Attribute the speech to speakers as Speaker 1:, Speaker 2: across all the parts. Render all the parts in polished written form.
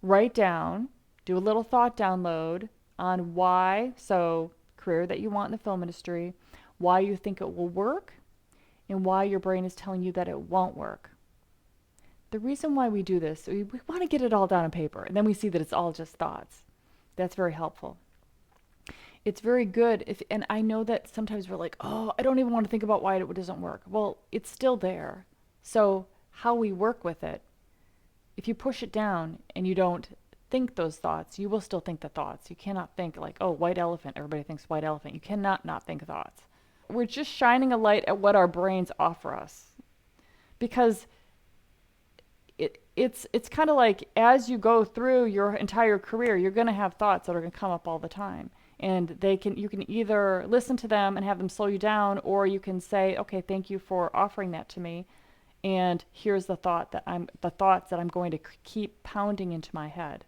Speaker 1: Write down, do a little thought download on why, so career that you want in the film industry, why you think it will work, and why your brain is telling you that it won't work. The reason why we do this, we want to get it all down on paper, and then we see that it's all just thoughts. That's very helpful. It's very good if, and I know that sometimes we're like, oh, I don't even want to think about why it doesn't work. Well, it's still there. So how we work with it, if you push it down and you don't think those thoughts, you will still think the thoughts. You cannot think like, oh, white elephant, everybody thinks white elephant. You cannot not think thoughts. We're just shining a light at what our brains offer us. Because it's kind of like as you go through your entire career, you're going to have thoughts that are going to come up all the time. And you can either listen to them and have them slow you down, or you can say, okay, thank you for offering that to me. And here's the thoughts that I'm going to keep pounding into my head.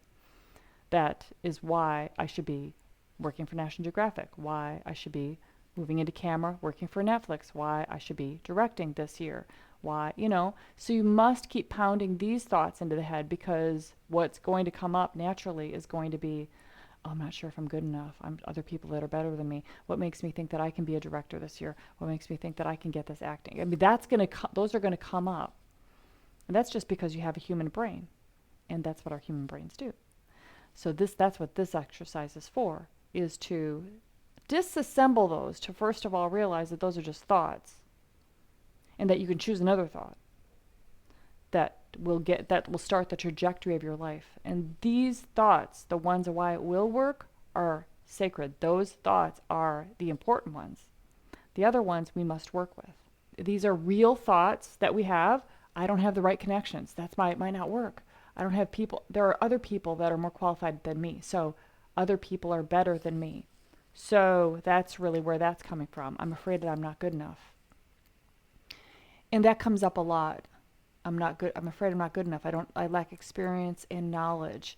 Speaker 1: That is why I should be working for National Geographic, why I should be moving into camera, working for Netflix, why I should be directing this year, why, So you must keep pounding these thoughts into the head, because what's going to come up naturally is going to be, oh, I'm not sure if I'm good enough. I'm other people that are better than me. What makes me think that I can be a director this year? What makes me think that I can get this acting? I mean, those are going to come up. And that's just because you have a human brain. And that's what our human brains do. So that's what this exercise is for, is to disassemble those, to first of all realize that those are just thoughts, and that you can choose another thought that will start the trajectory of your life. And these thoughts, the ones of why it will work, are sacred. Those thoughts are the important ones. The other ones we must work with. These are real thoughts that we have. I don't have the right connections. That's why it might not work. I don't have people. There are other people that are more qualified than me. So other people are better than me. So that's really where that's coming from. I'm afraid that I'm not good enough. And that comes up a lot. I'm not good. I'm afraid I'm not good enough. I lack experience and knowledge.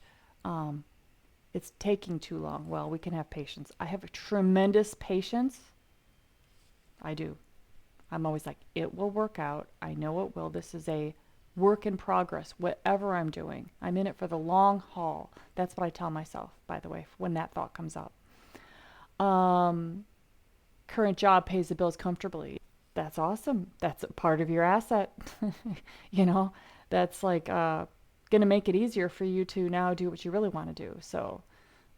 Speaker 1: It's taking too long. Well, we can have patience. I have a tremendous patience. I do. I'm always like, it will work out. I know it will. This is a work in progress, whatever I'm doing. I'm in it for the long haul. That's what I tell myself, by the way, when that thought comes up. Current job pays the bills comfortably. That's awesome. That's a part of your asset. you know, that's like going to make it easier for you to now do what you really want to do. So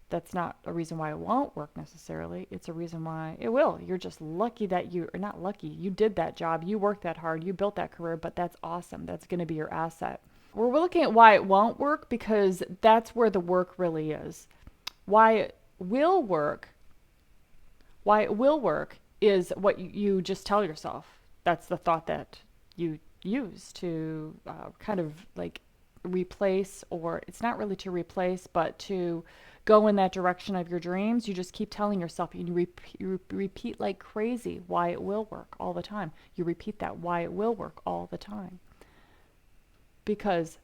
Speaker 1: that's not a reason why it won't work necessarily. It's a reason why it will. You're just lucky that or not lucky, you did that job, you worked that hard, you built that career, but that's awesome. That's going to be your asset. We're looking at why it won't work, because that's where the work really is. Why it will work is what you just tell yourself. That's the thought that you use to kind of like replace, or it's not really to replace, but to go in that direction of your dreams. You just keep telling yourself, you repeat like crazy why it will work all the time. You repeat that why it will work all the time. Because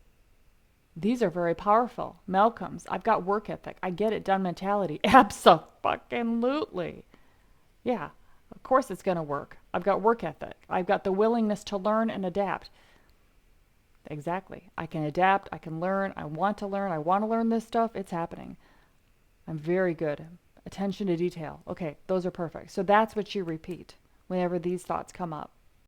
Speaker 1: these are very powerful. Malcolm's, I've got work ethic. I get it done mentality. Abso-fucking-lutely. Yeah, of course it's going to work. I've got work ethic. I've got the willingness to learn and adapt. Exactly. I can adapt. I can learn. I want to learn. I want to learn this stuff. It's happening. I'm very good. Attention to detail. Okay, those are perfect. So that's what you repeat whenever these thoughts come up.